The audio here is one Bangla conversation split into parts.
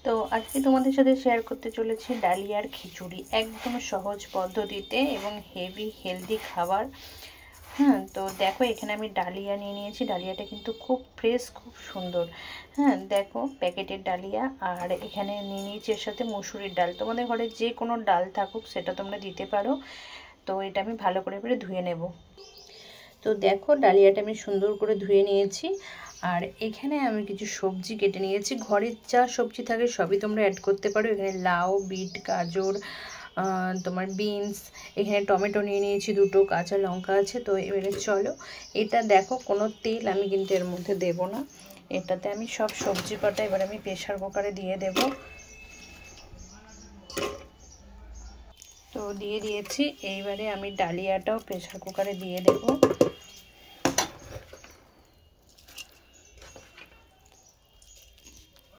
তো আজকে তোমাদের সাথে শেয়ার করতে চলেছি ডালিয়ার খিচুড়ি, একদম সহজ পদ্ধতিতে এবং হেভি হেলদি খাবার। হ্যাঁ, তো দেখো এখানে আমি ডালিয়া নিয়ে নিয়েছি। ডালিয়াটা কিন্তু খুব ফ্রেশ, খুব সুন্দর। হ্যাঁ দেখো, প্যাকেটের ডালিয়া। আর এখানে নিয়ে নিয়েছি এর সাথে মুসুরির ডাল। তোমাদের ঘরে যে কোনো ডাল থাকুক সেটা তোমরা দিতে পারো। তো এটা আমি ভালো করে ধুয়ে নেব। তো দেখো ডালিয়াটা আমি সুন্দর করে ধুয়ে নিয়েছি। আর এখানে আমি কিছু সবজি কেটে নিয়েছি। ঘরের যা সবজি থাকে সবই তোমরা অ্যাড করতে পারো। এখানে লাউ, বিট, গাজর, তোমার বিনস, এখানে টমেটো নিয়ে নিয়েছি, দুটো কাঁচা লঙ্কা আছে। তো এবারে চলো, এটা দেখো কোনো তেল আমি কিন্তু এর মধ্যে দেব না। এটাতে আমি সব সবজি কটা এবার আমি প্রেশার কুকারে দিয়ে দেব। তো দিয়ে দিয়েছি। এইবারে আমি ডালিয়াটাও প্রেশার কুকারে দিয়ে দেব।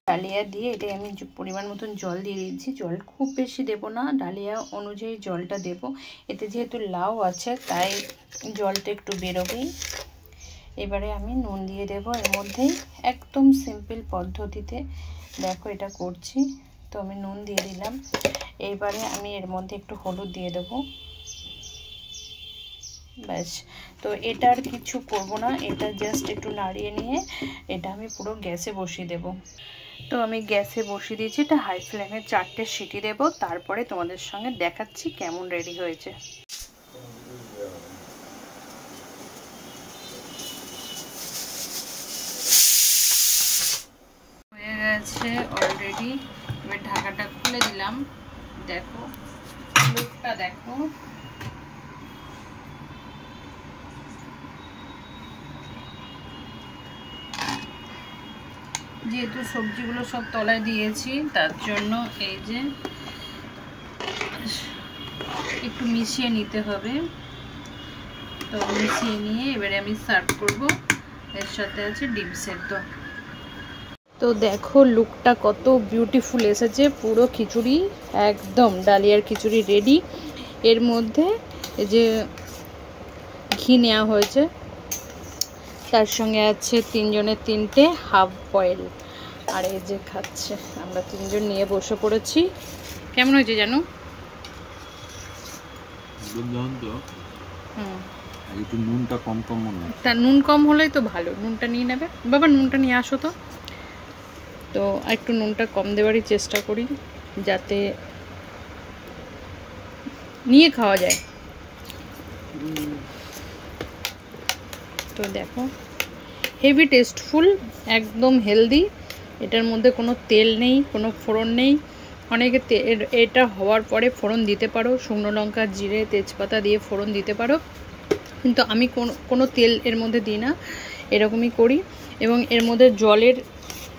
ডালিয়া দিয়ে এটা আমি পরিমাণ মতন জল দিয়ে দিয়েছি। জল খুব বেশি দেব না, ডালিয়া অনুযায়ী জলটা দেব। এতে যেহেতু লাউ আছে তাই জলটা একটু বেরোবেই। এবারে আমি নুন দিয়ে দেব এর মধ্যেই, একদম সিম্পল পদ্ধতিতে দেখো এটা করছি। তো আমি নুন দিয়ে দিলাম। এইবারে আমি এর মধ্যে একটু হলুদ দিয়ে দেব, ব্যাস। তো এটা আর কিছু করব না, এটা জাস্ট একটু নাড়িয়ে নিয়ে এটা আমি পুরো গ্যাসে বসিয়ে দেব। তো আমি গ্যাসে বসিয়ে দিয়েছি, এটা হাই ফ্লেমে 4টে সিটি দেব। তারপরে তোমাদের সঙ্গে দেখাচ্ছি কেমন রেডি হয়েছে। হয়ে গেছে অলরেডি। এবার ঢাকাটা খুলে দিলাম। দেখো লুকটা দেখো। যেহেতু সবজিগুলো সব তলায় দিয়েছি তার জন্য এই যে একটু মিশিয়ে নিতে হবে। তো মিশিয়ে নিয়ে এবারে আমি সার্ভ করব। এর সাথে আছে ডিম সেদ্ধ। তো দেখো লুকটা কত বিউটিফুল এসেছে। পুরো খিচুড়ি একদম ডালিয়ার খিচুড়ি রেডি। এর মধ্যে এই যে ঘি নেওয়া হয়েছে, তার সঙ্গে আছে 3 জনের 3টে হাফ বয়েল। আর এই যে খাচ্ছে, আমরা 3 জন নিয়ে বসে পড়েছি। কেমন হয়েছে জানো? একটু নুনটা কম কম মনে হয়। তা নুন কম হলেই তো ভালো, নুনটা নিয়ে নেবে। বাবা নুনটা নিয়ে আসো তো। তো একটু নুনটা কম দেওয়ারই চেষ্টা করি যাতে নিয়ে খাওয়া যায়। তো দেখো হেভি টেস্টফুল, একদম হেলদি। এটার মধ্যে কোনো তেল নেই, কোনো ফোড়ন নেই। অনেকে এটা হওয়ার পরে ফোড়ন দিতে পারো, শুকনো লঙ্কা, জিরে, তেজপাতা দিয়ে ফোড়ন দিতে পারো, কিন্তু আমি কোনো তেল এর মধ্যে দিই না, এরকমই করি। এবং এর মধ্যে জলের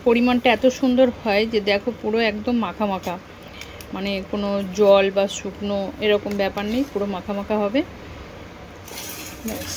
পরিমাণটা এত সুন্দর হয় যে দেখো পুরো একদম মাখা মাখা, মানে কোনো জল বা শুকনো এরকম ব্যাপার নেই, পুরো মাখা মাখা হবে। ব্যাস।